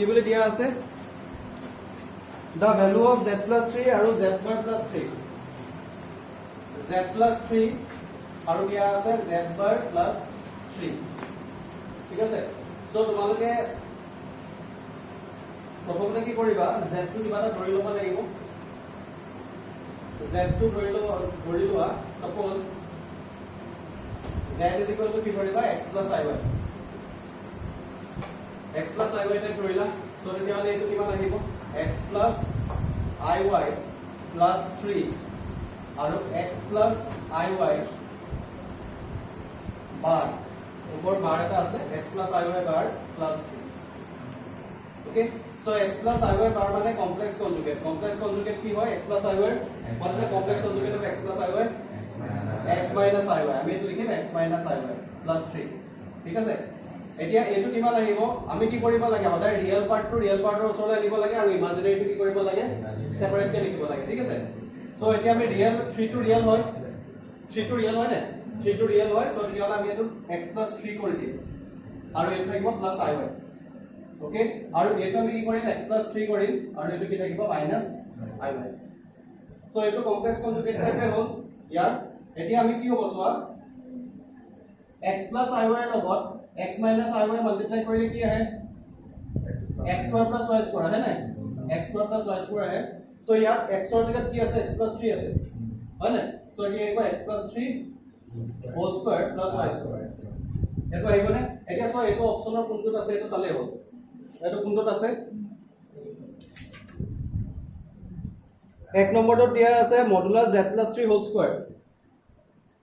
কি বুলি দিয়া আছে the value of z plus 3 আৰু z bar plus 3 z plus 3 আৰু দিয়া আছে z bar plus 3 ঠিক আছে সো তোমালোকে প্ৰথমতে কি কৰিবা z টো কিবা এটা ধৰি ল'ব লাগিব z টো ধৰি লোৱা suppose z is equal to কি কৰিবা x plus iy x plus iy তে ধৰিলা সো তেতিয়াহলে এইটো কিমান আহিব x plus iy plus 3 আৰু x plus iy bar ওপৰ bar এটা আছে x plus iy bar plus 3 okay so x plus iy bar মানে complex conjugate কি হয় x plus iy what is the complex conjugate of x plus iy x minus iy আমি এটো লিখিম x minus iy plus 3 ঠিক আছে এতিয়া এটো কিমান আহিব আমি কি কৰিব লাগে সদায় ৰিয়েল পাৰ্টৰ ওচৰলৈ আনিব লাগে আৰু ইমাজিনাৰীটো কি কৰিব লাগে সেপাৰেট কে লিখিব লাগে ঠিক আছে সো এতিয়া আমি ৰিয়েল 3 টো ৰিয়েল হয় নে 3 টো ৰিয়েল হয় সো এতিয়া আমি এটো x plus 3 কৰি দিম আৰু এটো থাকিব plus iy ওকে আৰু এটো আমি কি কৰিম x plus 3 কৰিম আৰু এটো কি থাকিব minus iy সো এটো কমপ্লেক্স কনজুগেট টাইপে হ'ল ইয়াৰ এতিয়া আমি কি হ'ব চোৱা x plus iy ৰ লগত x minus iy multiply কৰিলে কি আহে x square plus y square है ना x square plus y square है सो यार x और जगह কি আছে x plus 3 আছে হয় না সো এটা আহিব x plus 3 whole square plus y square এটা আহিব না এটা সো এটো অপচনৰ কোনটোত আছে এটো চালে হ'ল এটো কোনটোত আছে এক নম্বৰটো দিয়া আছে modulus z plus 3 whole square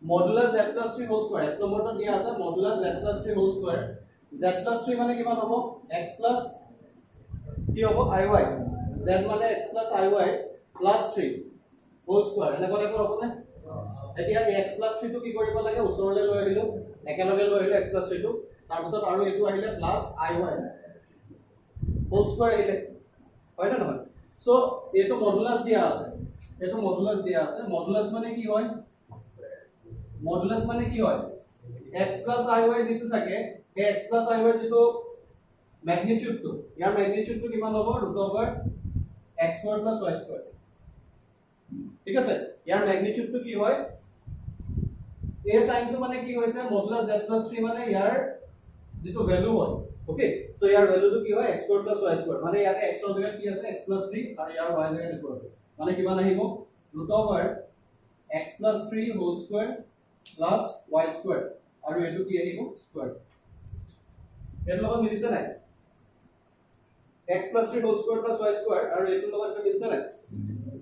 modulus z plus 3 whole square এক নম্বৰটো দিয়া আছে modulus z plus 3 whole square z plus 3 মানে কিমান হ'ব x plus কি হ'ব iy z মানে x plus iy plus 3 whole square এনে কথা হ'ব না এতিয়া x plus 3 টো কি কৰিব লাগে ওচৰলৈ লৈ আহিলো একেলগে লৈ আহিলো x plus 3 টো তাৰ পিছত আৰু এটো আহিলে plus iy whole square আহিলে হয় না নহয় সো এটো মডুলাস দিয়া আছে মডুলাস মানে কি হয় মডুলাস মানে কি হয় x plus iy যেটো থাকে এই x plus iy যেটো ম্যাগনিটিউড তো ইয়াৰ ম্যাগনিটিউড তো কিমান হ'ব √x square plus y square ঠিক আছে ইয়াৰ ম্যাগনিটিউড তো কি হয় এই সাইনটো মানে কি হৈছে মডুলাস z plus 3 মানে ইয়াৰ যেটো ভ্যালু হয় ওকে সো ইয়াৰ ভ্যালুটো কি হয় x square plus y square মানে ইয়াতে x ৰ জায়গাত কি আছে x plus 3 আৰু ইয়াৰ y জায়গাত কি আছে মানে কিমান আহিব √x plus 3 whole square plus y square আৰু এটো কি আহিব স্কয়ার এর লগত মিলিছে নাই x plus 3 whole square plus y square আৰু এটো লগত মিলিছে নাই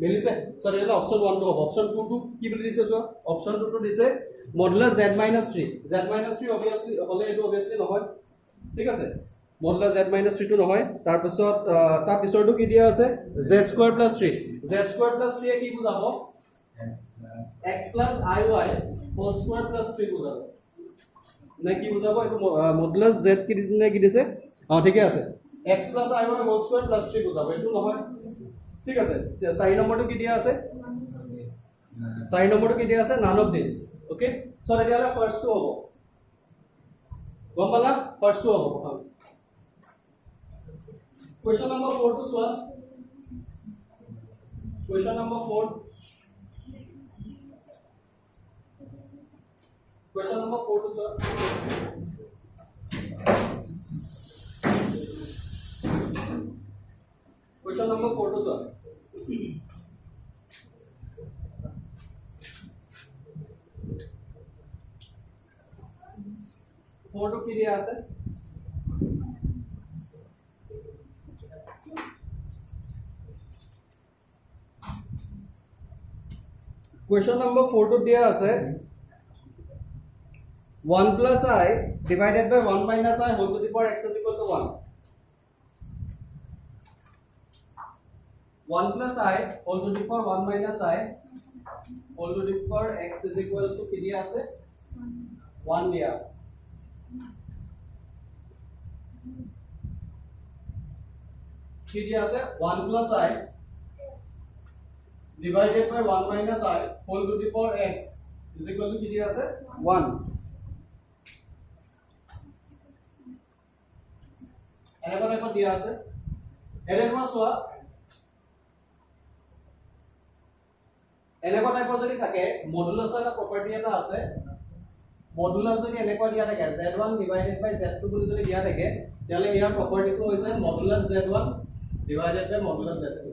মিলিছে সো এটা অপশন 1 টো হ'ব অপশন 2 টো কি বুলি দিছে সো অপশন 2 টো দিছে মডুলাস z minus 3 obviously হলে এটো obviously নহয় ঠিক আছে মডুলাস z minus 3 টো নহয় তাৰ পিছৰটো কি দিয়া আছে z square plus 3 এ কি বুজাব x plus iy whole square plus 3 বুজাব না কি বুজাব এটো মডুলাস z কি দিছে ঠিকে আছে x plus iy whole square plus 3 বুজাব এটো নহয় ঠিক আছে 4 নম্বৰটো কি দিয়া আছে none of this okay so এতিয়ালে ফাৰ্স্ট টু হ'ব গম পালা ফাৰ্স্ট টু হ'ব প্ৰথম question number 4 to solve question number 4 question number 4 to solve question number 4 to solve photo की दिया আছে क्वेश्चन नंबर 4 to दिया আছে 1 plus I divided by 1 minus I whole to the power x is equal to 1 1 plus I whole to the power 1 minus I whole to the power x is equal to কি দিয়া আছে 1 দিয়া আছে কি দিয়া আছে 1 plus I divided by 1 minus I whole to the power x is equal to কি দিয়া আছে 1 এনেকৈ দিয়া আছে এনেকুৱা চোৱা এনেকুৱা টাইপৰ যদি থাকে মডুলাছৰ এটা প্ৰপাৰ্টি এটা আছে মডুলাছ যদি এনেকুৱা দিয়া থাকে z1 ডিভাইডেড বাই z2 বুলি যদি দিয়া থাকে তেতিয়াহ'লে ইয়াৰ প্ৰপাৰ্টিটো হৈছে মডুলাছ z1 ডিভাইডেড বাই মডুলাছ z2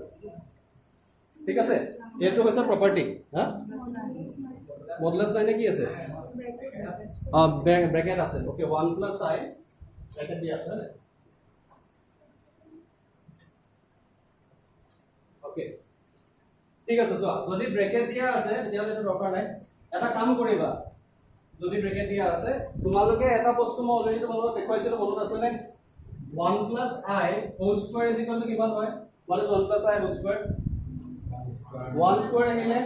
ঠিক আছে এইটো হৈছে প্ৰপাৰ্টি হা মডুলাছ লাইনে কি আছে ব্ৰেকেট আছে ওকে 1 প্লাস i ব্ৰেকেট দিয়া আছে না ওকে ঠিক আছে চোৱা যদি ব্ৰেকেট দিয়া আছে তেতিয়াহ'লে এটা দৰকাৰ নাই এটা কাম কৰিবা যদি ব্ৰেকেট দিয়া আছে তোমালোকে এটা বস্তু মই অলৰেডি তোমালোকক দেখুৱাইছিলো মনত আছে নে 1 plus i whole square is equal to কিমান হয় মানে 1 plus i whole square 1 square আহিলে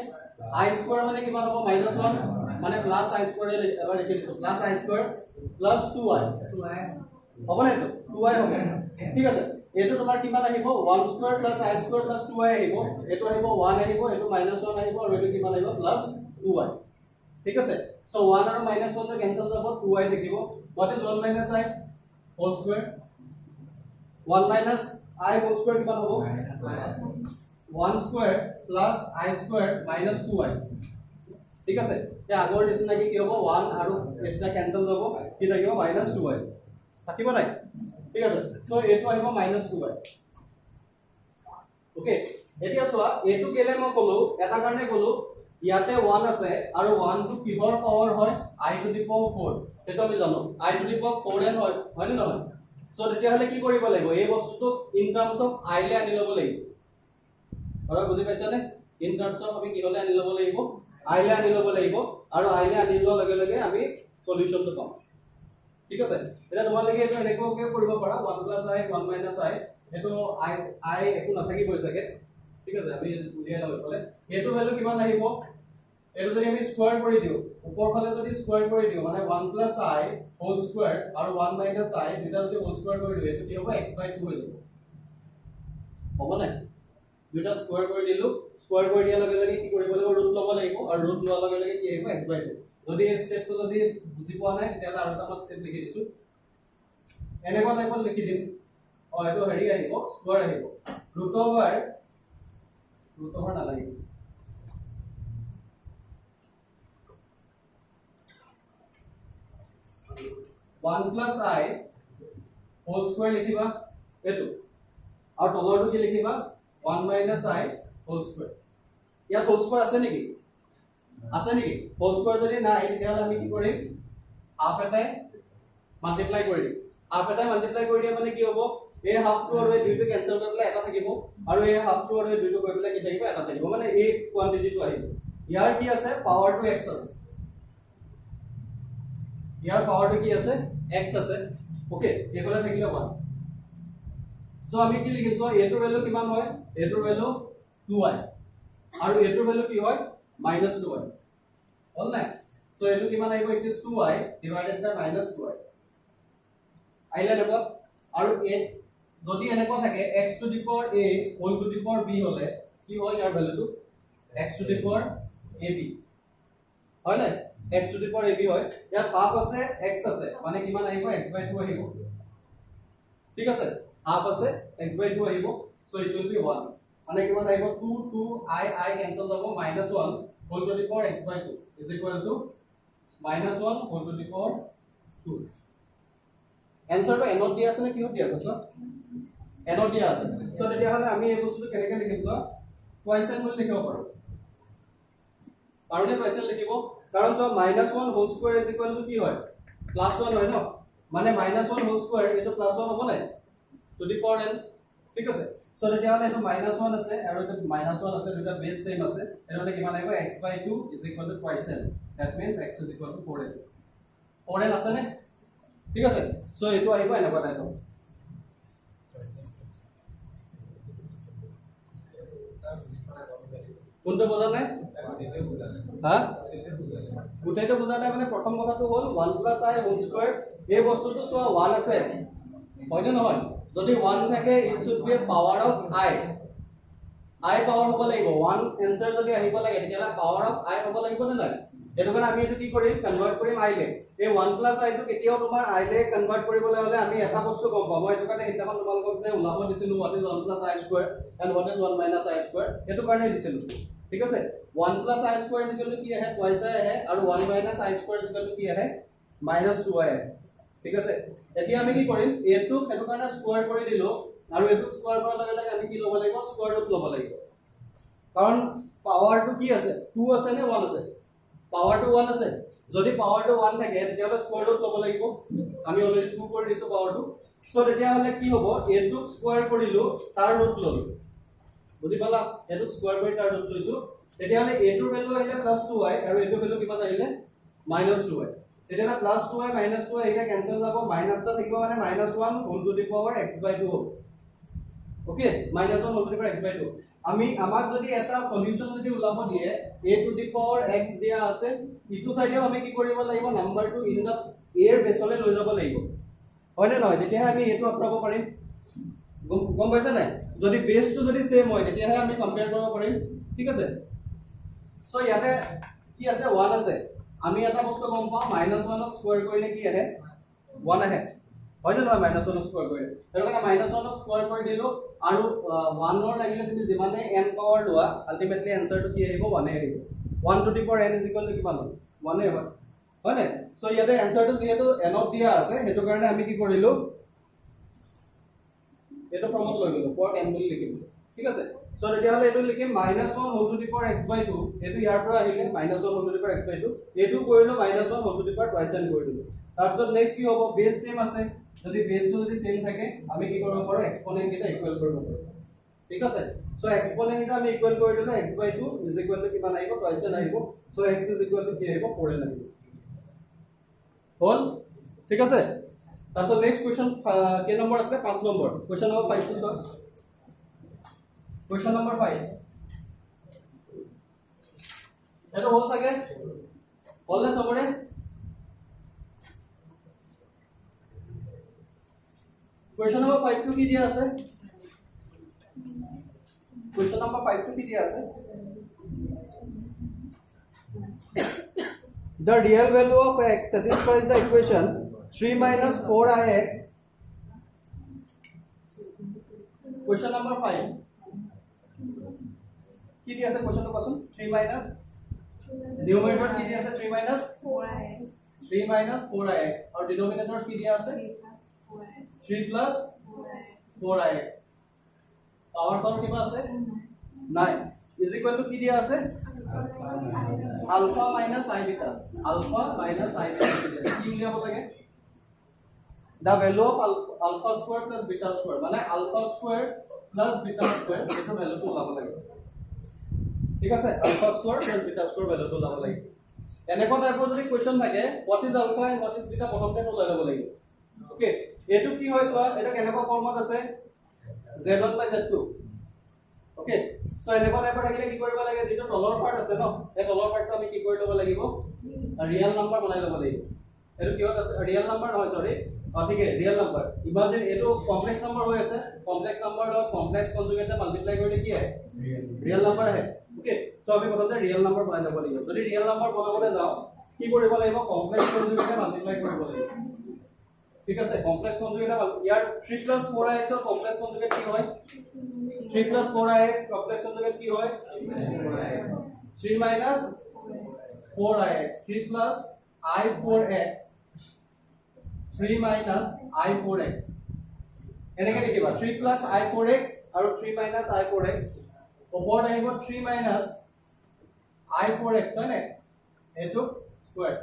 i স্কয়াৰ মানে কিমান হ'ব -1 মানে প্লাস i স্কয়াৰ এবাৰ লিখি দিছো plus i square plus 2i হ'ব না এইটো 2i হ'ব ঠিক আছে এটো তোমাৰ কিমান আহিব 1 square plus i square plus 2i আহিব এটো আহিব 1 আহিব এটো -1 আহিব আৰু এটো কিমান আহিব প্লাস 2i ঠিক আছে সো 1 আৰু -1 টো কেনসেল যাব 2i থাকিব what is 1 minus i whole square 1 minus i whole square কিমান হ'ব 1 square plus i square minus 2i ঠিক আছে তে আগৰ নিচিনা কি হ'ব 1 আৰু এটা কেনসেল যাব কি থাকিব -2i থাকিব নাই ঠিক আছে সো এটো আহিব -2i ওকে এতিয়া চোৱা এটো কেলে মই কলো এটা কাৰণে কলো ইয়াতে 1 আছে আৰু 1 টো কিহৰ পাৱাৰ হয় i টু দি পাৱাৰ 4 এটা আমি জানো i two the power 4n হয় হয় নে নহয় সো তেতিয়া হলে কি কৰিব লাগিব এই বস্তুটো ইন টাৰ্মছ অফ i লে আনি লব লাগিব আৰু বুজি পাইছানে ইন টাৰ্মছ অফ আমি কি হলে আনি লব লাগিব i লে আনি লব লাগিব আৰু i লে আনি লোৱাৰ লগে লগে আমি সলিউশনটো পাম ঠিক আছে এটা তোমালোকে এটো এনেকৈ কৰিব পাৰা 1 i 1 i এটো i একো নাথাকিবই চাগে ঠিক আছে আমি উলিয়াই লও ইফালে এটো ভ্যালু কিমান আহিব এটো যদি আমি স্কয়াৰ কৰি দিও উপৰ ফালে যদি স্কয়াৰ কৰি দিও মানে 1 i হোল স্কয়াৰ আৰু 1 i দুটা যদি হোল স্কয়াৰ কৰি দিও এটো কি হ'ব x/2 হৈ যাব হ'ব না দুটা স্কয়াৰ কৰি দিলো স্কয়াৰ কৰি দিয়াৰ লগে লগে কি কৰিব লাগিব ৰুট ল'ব লাগিব আৰু ৰুট লোৱাৰ লগে লগে কি আহিব x/2 যদি এই স্টেপটো যদি বুজি পোৱা নাই তেতিয়াহ'লে আৰু এটা স্টেপ লিখি দিছো এনেকুৱা টাইপত লিখি দিম এটো হেৰি আহিব স্কয়াৰ আহিব ৰুট ওভাৰ নালাগিব 1 plus i whole square লিখিবা এটো আৰু তলৰটো কি লিখিবা 1 minus i whole square ইয়া whole square আছে নেকি whole square যদি নাই তেতিয়াহ'লে আমি কি কৰিম হাফ এটাই মাল্টিপ্লাই কৰি দিম হাফ এটাই মাল্টিপ্লাই কৰি দিয়া মানে কি হ'ব এই হাফ টো আৰু এই দুইটো কেনসেল কৰি দিলে এটা থাকিব আৰু এই হাফ টো আৰু এই দুইটো কৰি দিলে কি থাকিব এটা থাকিব মানে এই কোৱান্টিটিটো আহিব ইয়াৰ কি আছে পাৱাৰটো x আছে ইয়াৰ পাৱাৰটো কি আছে x আছে ওকে এফালে থাকিলে 1 সো আমি কি লিখিম সো এটোৰ ভ্যালু কিমান হয় এটোৰ ভ্যালু 2i আৰু এটোৰ ভ্যালু কি হয় -2i হল না সো এটো কিমান আহিব it is 2i divided by -2i আইলা দেব আৰু এ যদি এনেকুৱা থাকে x to the power a whole to the power b হলে কি হয় ইয়াৰ ভ্যালুটো x to the power ab হয় না x to the power ab হয় ইয়াত হাফ আছে x আছে মানে কিমান আহিব x/2 আহিব ঠিক আছে হাফ আছে x/2 আহিব সো ইট উইল বি 1 মানে কিমান আহিব 2 i কেনসেল যাব -1 whole to the power x/2 is equal to -1 whole to the power 2 এনসারটো এনত দিয়া আছে নে কিহত দিয়া আছে এনত দিয়া আছে সো তেতিয়া হলে আমি এই বস্তুটো কেনেকৈ লিখিম সো টুৱাইস n বুলি লিখিব পাৰো কাৰণে টুৱাইস n লিখিব কাৰণ so -1 whole square is equal to কি হয় +1 হয় ন মানে -1 হোল স্কয়াৰ এটো +1 হ'ব নাই টু দি পাৱাৰ n ঠিক আছে সো তেতিয়া হলে এটো -1 আছে আৰু এটো -1 আছে দুটা বেস সেম আছে এটো কিমান আহিব x/2 is equal two twice n that means x is equal two 4n 4n আছে নে ঠিক আছে সো এটো আহিব এনেকুৱা টাইপ কোনটো বুজা নাই হা গোটেইটো বুজা নাই মানে প্ৰথম কথাটো হ'ল 1 i হোল স্কয়াৰ এই বস্তুটো সো 1 আছে হয়নে নহয় যদি 1 থাকে it should be power of i power হ'ব লাগিব 1 এনসাৰ যদি আহিব লাগে তেতিয়ালা পাৱাৰ অফ i হ'ব লাগিব নে নাই এটো কাৰণে আমি এটো কি কৰিম কনভাৰ্ট কৰিম i লে এই 1 প্লাস i টো কেতিয়াও তোমাৰ i লে কনভাৰ্ট কৰিবলৈ হলে আমি এটা বস্তু গম পাম মই এটো কাৰণে হিতামান তোমালোকক যে উলাব দিছিলো what is 1 plus i square and what is 1 minus i square এটো কাৰণে দিছিলো ঠিক আছে 1 plus i square ইকুৱেল কি আহে twice i আহে আৰু 1 minus i square ইকুৱেল কি আহে minus 2i আহে ঠিক আছে এতিয়া আমি কি কৰিম এটো এটো কাৰণে স্কয়াৰ কৰি দিলো আৰু এটো স্কয়াৰ কৰাৰ লগে লগে আমি কি ল'ব লাগিব স্কয়াৰ ৰুট ল'ব লাগিব কাৰণ পাৱাৰটো কি আছে 2 আছে নে 1 আছে পাৱাৰটো 1 আছে যদি পাৱাৰটো 1 থাকে তেতিয়াহলে স্কয়াৰ ৰুট ল'ব লাগিব আমি অলৰেডি 2 কৰি দিছো পাৱাৰটো সো তেতিয়াহলে কি হ'ব এটো স্কয়াৰ কৰিলো তাৰ ৰুট ললো বুজি পালা এটো স্কয়াৰ কৰি তাৰ ৰুট লৈছো তেতিয়াহলে এটোৰ ভ্যালু আহিলে +2i আৰু এটোৰ ভ্যালু কিমান আহিলে -2i তেতিয়াহলে +2i -2i এটা কেনসেল যাব মাইনাসটা থাকিব মানে -1 whole to the power x/2 হ'ব okay -1 whole to the power x/2 আমি আমাক যদি এটা সলিউশন যদি উলাব দিয়ে a two the power x দিয়া আছে ইটো সাইডেও আমি কি কৰিব লাগিব নাম্বাৰটো ইন দা a এর বেসলে লৈ যাব লাগিব হয় না নহয় তেতিয়া আমি এটো আঁতৰাব পাৰিম গম পাইছা নাই যদি বেসটো যদি সেম হয় তেতিয়া আমি কম্পেয়াৰ কৰিব পাৰিম ঠিক আছে সো ইয়াতে কি আছে 1 আছে আমি এটা বস্তু গম পাম -1 ক স্কয়াৰ কৰিলে কি আহে 1 আহে হয় না নহয় -1 ক স্কয়াৰ কৰিলে তাৰমানে -1 ক স্কয়াৰ কৰি দিলো আৰু 1 ৰ লাগিলে তুমি যিমানে n পাৱাৰ লোৱা আলটিমেটলি আনসাৰটো কি আহিব 1 আহিব 1 টু দি পাৱাৰ n কিমান হয় 1 হয় হয় না সো ইয়াতে আনসাৰটো যেহেতু n ত দিয়া আছে হেতু কাৰণে আমি কি কৰিলো এটো ফৰ্মত লৈ গলো পট n বুলি লিখিলো ঠিক আছে সো তেতিয়াহলে এটো লিখিম -1 whole to the power x/2 এটো ইয়াৰ পৰা আহিলে -1 whole to the power x/2 এটো কৰিলো -1 whole to the power twice n কৰি দিলো তাৰপিছত নেক্সট কি হ'ব বেস সেম আছে যদি বেসটো যদি সেম থাকে আমি কি কৰিব পাৰো এক্সপোনেন্ট এটা ইকুৱেল কৰিব পাৰো ঠিক আছে সো এক্সপোনেন্ট এটা আমি ইকুৱেল কৰি দিলে x/2 কিমান আহিব টুৱাইস n আহিব সো x কি আহিব 4n আহিব হল ঠিক আছে তাৰপিছত নেক্সট কোৱেশ্চন কে নম্বৰ আছে 5 নম্বৰ কোৱেশ্চন নম্বৰ 5 টো সলভ Question number 5. এটা হল সাগে হলনে সবরে Question number 5 টু কি দিয়া আছে Question number 5 টু কি দিয়া আছে The real value of x satisfies the equation 3 minus 4ix Question number 5 কি দিয়া আছে কোশ্চেনটো কোৱাচোন 3 মাইনাস নিউমাৰেটৰ কি দিয়া আছে 3 মাইনাস 4ix 3 মাইনাস 4ix আৰু ডিনোমিনেটৰ কি দিয়া আছে 3 প্লাস 4ix পাৱাৰ সম কিবা আছে 9 ইজ ইকুৱেল টু কি দিয়া আছে আলফা মাইনাস i বিটা কি উলিয়াব লাগে the value of alpha square plus beta square মানে alpha square plus beta square এটো ভ্যালুটো ওলাব লাগে ঠিক আছে alpha square plus beta square ভ্যালুটো লাভ লাগে এনেকুৱা টাইপৰ যদি কোৱেশ্চন থাকে what is alpha and what is beta প্ৰথমতে ওলাই ল'ব লাগিব ওকে এটো কি হয় চোৱা এটা কেনেকুৱা ফৰ্মত আছে z1 z2 ওকে সো এনেকুৱা টাইপৰ থাকিলে কি কৰিব লাগে যেটো তলৰ পাৰ্ট আছে ন এই তলৰ পাৰ্টটো আমি কি কৰি ল'ব লাগিব ৰিয়েল নাম্বাৰ বনাই ল'ব লাগিব এটো কিহত আছে ৰিয়েল নাম্বাৰ নহয় সৰি ঠিক আছে ৰিয়েল নাম্বাৰ ইমাজিন এটো কমপ্লেক্স নাম্বাৰ হৈ আছে কমপ্লেক্স নাম্বাৰ লগত কমপ্লেক্স কনজুগেটে মাল্টিপ্লাই কৰিলে কি আহে ৰিয়েল নাম্বাৰ আহে ওকে সো আমি প্ৰথমতে ৰিয়েল নাম্বাৰ বনাই ল'ব লাগিব যদি ৰিয়েল নাম্বাৰ বনাবলৈ যাও কি কৰিব লাগিব কমপ্লেক্স কনজুগেটে মাল্টিপ্লাই কৰিব লাগিব ঠিক আছে কমপ্লেক্স কনজুগেটে ইয়াৰ 3 4ix ৰ কমপ্লেক্স কনজুগেট কি হয় 3 4ix কমপ্লেক্স কনজুগেট কি হয় 3 minus 4ix 3 i4x 3 minus i4x এনেকে লিখিবা 3 plus i4x আৰু 3 minus i4x ওপৰত আহিব 3 minus i4x হয় নে এটো স্কয়াৰ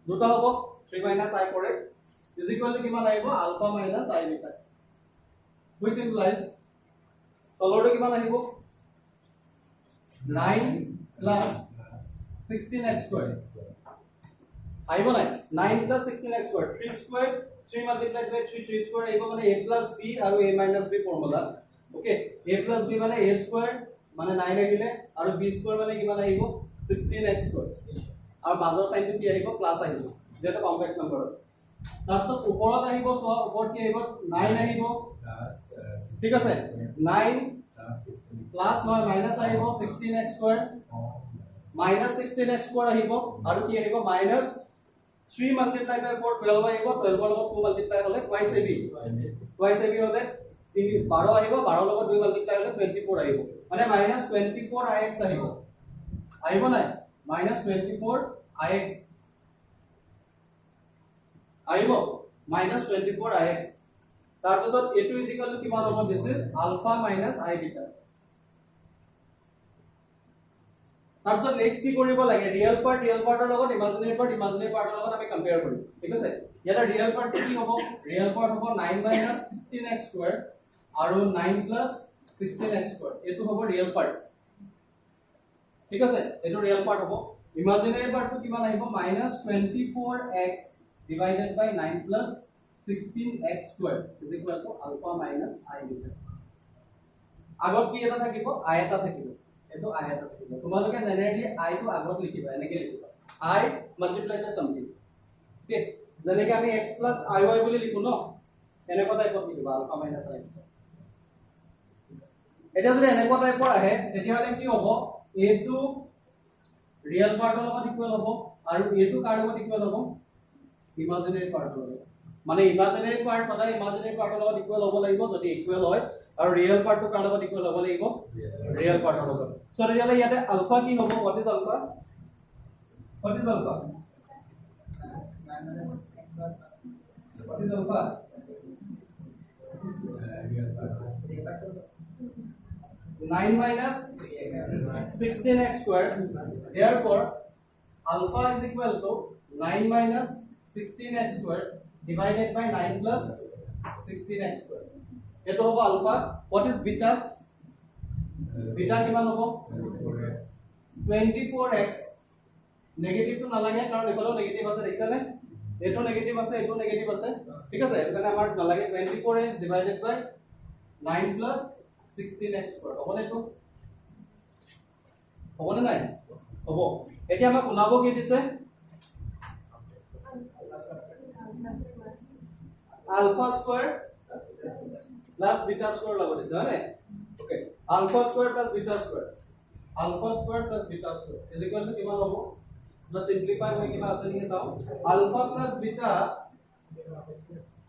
দুটা হ'ব 3 minus i4x is equal to কিমান আহিব alpha minus i beta which implies তলৰটো কিমান আহিব 9 plus 16x squared আহিব নাই 9 plus 16x squared 3 squared 3 multiplied by 3 squared আহিব মানে a plus b আৰু a minus b formula okay a plus b মানে a squared মানে 9 আহিলে আৰু b squared মানে কিমান আহিব 16x squared আৰু মাজৰ সাইনটো কি আহিব প্লাস আহিব যেটা কমপ্লেক্স নম্বৰ তাৰপিছত ওপৰত আহিব সো ওপৰত কি আহিব 9 আহিব ঠিক আছে 9 প্লাস নহয় মাইনাস আহিব 16x squared minus 16x square আহিব আৰু কি আহিব minus 3 multiplied by 4 12 আহিব 12 ৰ লগত 2 multiply হলে twice ab হলে 12 আহিব 12 ৰ লগত 2 multiply হলে 24 আহিব মানে minus 24 ix আহিব নাই minus 24 ix আহিব minus 24 ix তাৰ পিছত a2 is equal to কিমান হ'ব this is alpha minus I beta তাৰপিছত নেক্সট কি কৰিব লাগে ৰিয়েল পাৰ্টৰ লগত ইমাজিনাৰী পাৰ্টৰ লগত আমি কম্পেয়াৰ কৰিম ঠিক আছে ইয়াৰ ৰিয়েল পাৰ্ট কি হ'ব ৰিয়েল পাৰ্ট হ'ব 9 16x স্কয়াৰ আৰু 9 16x স্কয়াৰ এটো হ'ব ৰিয়েল পাৰ্ট ঠিক আছে এটো ৰিয়েল পাৰ্ট হ'ব ইমাজিনাৰী পাৰ্টটো কিমান আহিব -24x divided by 9 16x square is equal to alpha minus I beta আগত কি এটা থাকিব I এটা থাকিব এটো I এটা থাকিব তোমালোকে জেনাৰেলি I টো আগত লিখিবা এনেকে লিখিবা I multiplied by something ঠিক যেনেকৈ আমি x iy বুলি লিখো ন এনেকুৱা টাইপত লিখিবা alpha minus I এটা যদি এনেকুৱা টাইপৰ আহে তেতিয়াহলে কি হ'ব a টো ৰিয়েল পাৰ্টৰ লগত ইকুৱেল হ'ব আৰু a টো কাৰ লগত ইকুৱেল হ'ব ইমাজিনাৰী পাৰ্টৰ লগত মানে ইমাজিনাৰী পাৰ্ট সদায় ইমাজিনাৰী পাৰ্টৰ লগত ইকুৱেল হ'ব লাগিব যদি ইকুৱেল হয় আৰু ৰিয়েল পাৰ্টটো কাৰ লগত ইকুৱেল হ'ব লাগিব ৰিয়েল পাৰ্টৰ লগত সো তেতিয়াহলে ইয়াতে আলফা কি হ'ব what is alpha what is alpha 9 minus 16x square therefore alpha is equal to 9 minus 16x square divided by 9 plus 16x square eto hobo alpha what is beta beta kiman hobo 24x negative to nalage karon ekolo negative ase dekhsa ne eto negative ase thik ase ekane amar nalage 24x divided by 9 plus 16x square hobo ne to hobo ne nai hobo etia amak unabo ki dise alpha square plus beta square lagbo dise hane okay alpha square plus beta square is equal to kiman hobo the simplify hoy kiba ase ni sao alpha plus beta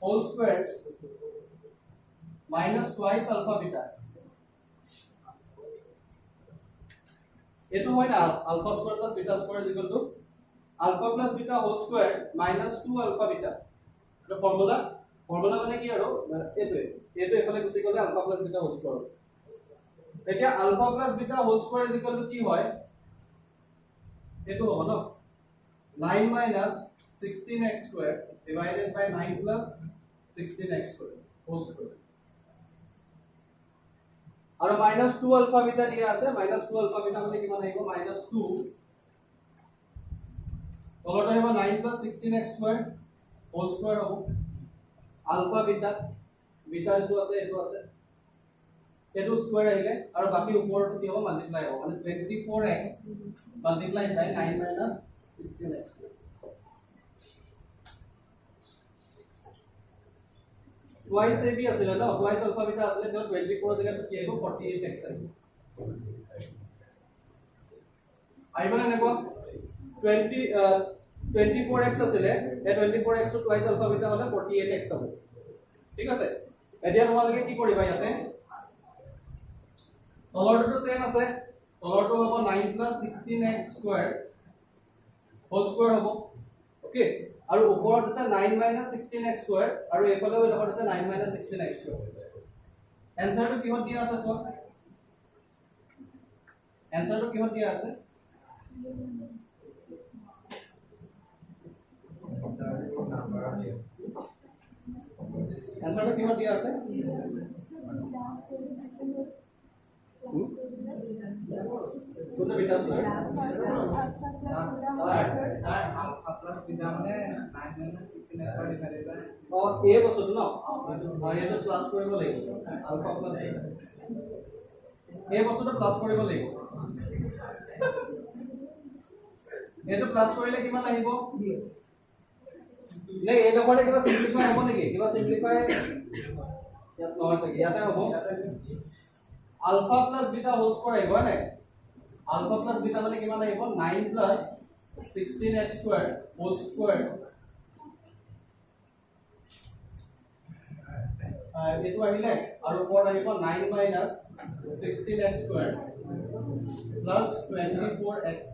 whole square minus twice alpha beta eto hoy na alpha square plus beta square is equal to alpha plus beta whole square minus 2 alpha beta the formula মানে কি আৰু এটো এফালে গুছি গলে alpha plus beta whole square এতিয়া alpha plus beta whole square is equal to কি হয় এটো হ'ব ন 9 minus 16x square divided by 9 plus 16x square whole square আৰু minus 2 alpha beta দিয়া আছে minus 2 alpha beta মানে কিমান আহিব minus 2 তলত আহিব 9 plus 16x square whole square হ'ব alpha beta etu ase etu square ahile aru baki upor to ki hobo multiply hobo mane 24x multiplied by 9 minus 16x square twice ab asile no twice alpha beta asile to 24 jagah to ki hobo 48x aibana nebo 24x asile e 24x to twice alpha beta hole 48x hobo ঠিক আছে এতিয়া তোমালোকে কি কৰিবা ইয়াতে তলৰটো same আছে তলৰটো হ'ব 9 plus 16x square whole square হ'ব ওকে আৰু ওপৰত আছে 9 minus 16x square আৰু এফালে ওপৰত আছে 9 minus 16x square এনসাৰটো কিহত দিয়া আছে চোৱা এনসাৰটো কিহত দিয়া আছে आंसर किमान दिया আছে কোনটা বিটা আছে আলফা প্লাস বিটা মানে 9 - 16 স্কয়ার ডিভাইডেড বাই ও এ বস্তু ন এটা প্লাস কৰিব লাগিব আলফা প্লাস এ বস্তুটো প্লাস কৰিব লাগিব এটো প্লাস কৰিলে কিমান আহিব नहीं ये नंबर के बाद सिंपलीफाई होबो नेकी किबा सिंपलीफाई यात নহয় सके याते होबो alpha plus beta whole square आइबो ने আলফা প্লাস বিটা মানে কিমান আহিব 9 plus 16x square whole square এটো আহিলে আৰু ওপৰত আহিব 9 minus 16x square plus 24x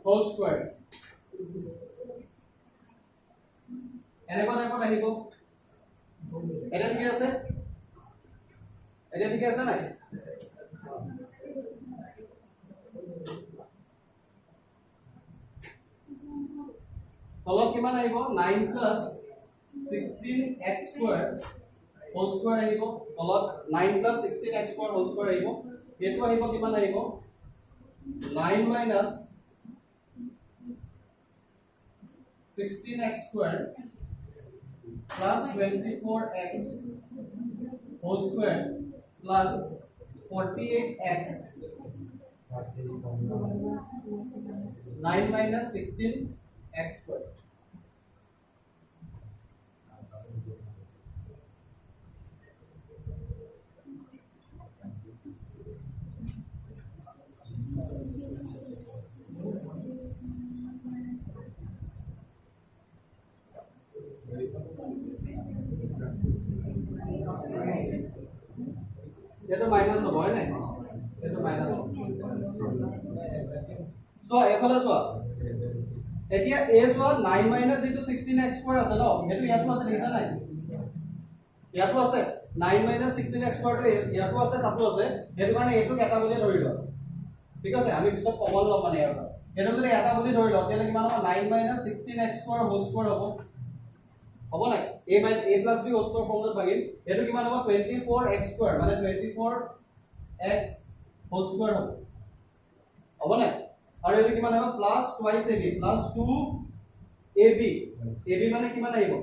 whole square এনেকুৱা টাইপত আহিব এটা ঠিক আছে নাই তলত কিমান আহিব 9 plus 16x square whole square আহিব তলত 9 plus 16x square whole square আহিব এটো আহিব কিমান আহিব 9 minus 16x square plus 24x whole square plus 48x 9 minus 16x square এটা মাইনাস হ'ব হয় নাই এটা মাইনাস হ'ব সো এফালে সো এতিয়া a so 9 minus into 16x square আছে ন এটো ইয়াতো আছে দেখিছা নাই ইয়াতো আছে 9 মাইনাস 16x স্কয়ার তো ইয়াতো আছে তাতো আছে এটো মানে এটো এটা বুলি ধৰি ল ঠিক আছে আমি পিছত কমন লম মানে ইয়াৰ এটো যদি এটা বুলি ধৰি ল তেলে কিমান হ'ব 9 minus 16x square whole square হ'ব নাই a plus b whole square formula ভাগিল এটো কিমান হ'ব 24x স্কয়ার মানে 24x হোল স্কয়ার হ'ব নাই আৰু এটো কিমান হ'ব plus twice ab plus 2ab ab মানে কিমান আহিব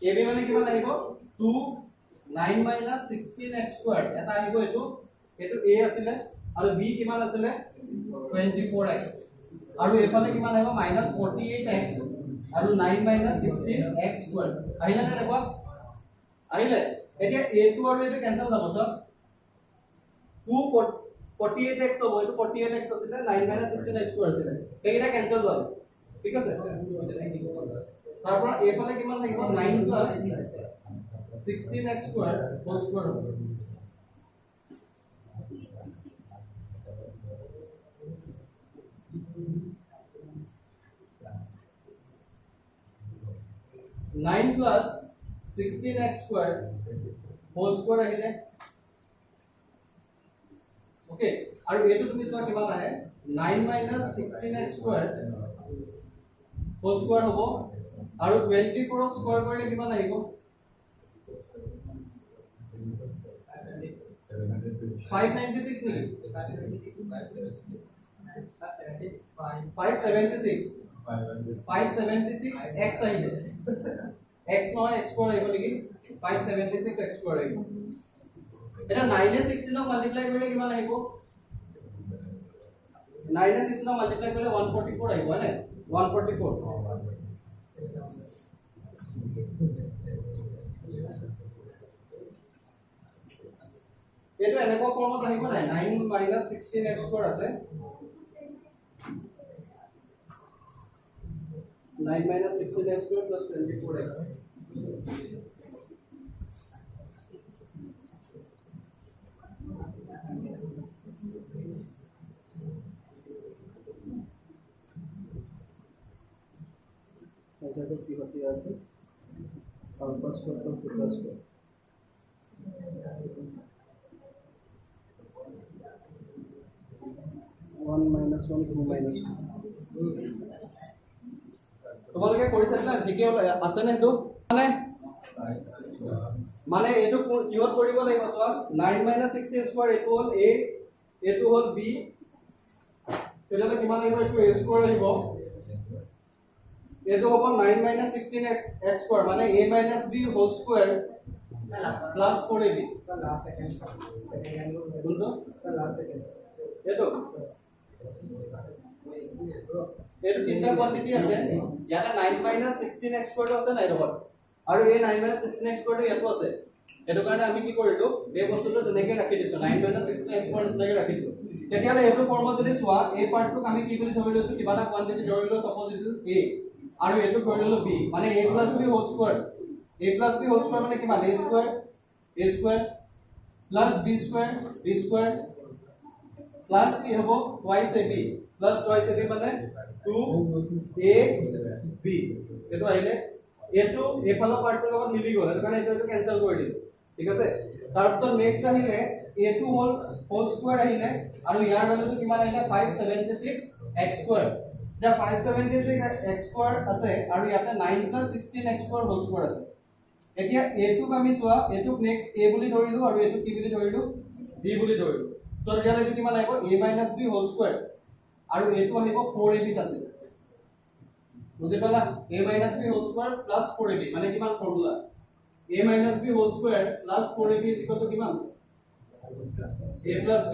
ab মানে কিমান আহিব 2 9 minus 16x স্কয়ার এটা আহিব এটো a আছিল আৰু b কিমান আছিল 24x আৰু এফালে কিমান আহিব -48x আৰু 9 minus 16x square আহিলে নে দেখুৱা আহিলে এতিয়া a2 আৰু a2 কেনসেল হ'ব সব 248x হ'ব এটো 48x আছিল 9 minus 16x square আছিল এইটা কেনসেল হ'ল ঠিক আছে তাৰ পৰা a ফালে কিমান লাগিব 9 plus 16x square whole square হ'ব 9 plus 16x square whole square আহিলে ओके আৰু এটো তুমি চোৱা কিমান আহে 9 minus 16x square whole square হ'ব আৰু 24 স্কয়াৰ কৰিলে কিমান আহিব 596 নেকি 576 x আহিলে x নহয় x স্কয়ার আহিব নেকি 576 x স্কয়ার আহিব এটা 9 এ 16 মাল্টিপ্লাই কৰিলে কিমান আহিব 9 এ 16 মাল্টিপ্লাই কৰিলে 144 আহিব হয় নাই 144 এটো এনেকুৱা ফৰ্মত আহিব নাই 9 minus 16x স্কয়ার আছে 9 minus 16x square plus 24x ऐसा तो की होती है ऐसे alpha square plus beta square one minus one two minus তোমালোকে কৰিছা না ঠিকে আছে নে হেতু মানে এটো কিহত কৰিব লাগিব সব 9 minus 16 স্কয়ার এটো হল a এটো হল b তেলে কিমান আহিব এটো a স্কয়ার আহিব এটো হ'ব 9 minus 16x স্কয়ার মানে a minus b whole square plus 4ab last second কোনটো লাস্ট সেকেন্ড এটো এটো তিনটা কোয়ান্টিটি আছে ইয়াটা 9 minus 16x স্কয়ার আছে নাই ৰবট আৰু এই 9 minus 16x স্কয়াৰ ইয়াতো আছে এটো কাৰণে আমি কি কৰিলো এই বস্তুটো তেনেকৈ ৰাখি দিছো 9 - 16x² নিচিনাকৈ ৰাখি দিলো তেতিয়ালে এইটো ফৰ্মত যদি চোৱা এই পাৰ্টটোক আমি কি বুলি ধৰি লৈছো কিবা এটা কোৱান্টিটি ধৰি লৈছো সাপোজ ইট ইজ a আৰু এটো ধৰি ললো b মানে a + b whole square a + b whole square মানে কিমান a² plus b square plus কি হ'ব twice ab plus twice ab মানে 2ab এটো আহিলে এটো এফালৰ পাৰ্টৰ লগত মিলি গ'ল এটো কাৰণে এটো কেনসেল কৰি দিলো ঠিক আছে তাৰ পিছত নেক্সট আহিলে a2 হোল স্কয়াৰ আহিলে আৰু ইয়াৰ ভ্যালুটো কিমান আহিলে 576x² দা 576x² আছে আৰু ইয়াতে 9 + 16x² হোল স্কয়াৰ আছে এতিয়া a2 ক আমি চোৱা a2 নেক্সট a বুলি ধৰিলো আৰু a2 কি বুলি ধৰিলো b বুলি ধৰিলো সো ইয়ালে কি কিমান আহিব a - b হোল স্কয়াৰ আৰু a2 আহিব 4ab আছে বুজি পালা a - b whole square plus 4ab মানে কিমান formula a - b whole square plus 4ab কিমান a + b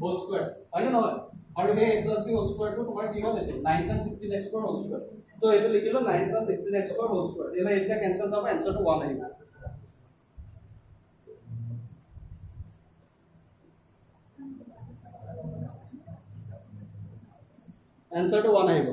হোল স্কয়াৰ হয় না নহয় আৰু এই a + b হোল স্কয়াৰটো তোমাৰ কি হ'ল 9 + 16x² হোল স্কয়াৰ সো এটো লিখিলো 9 + 16x² হোল স্কয়াৰ এলা এটা ক্যান্সেল হ'ব आंसरটো 1 আহিব आंसरটো 1 আহিব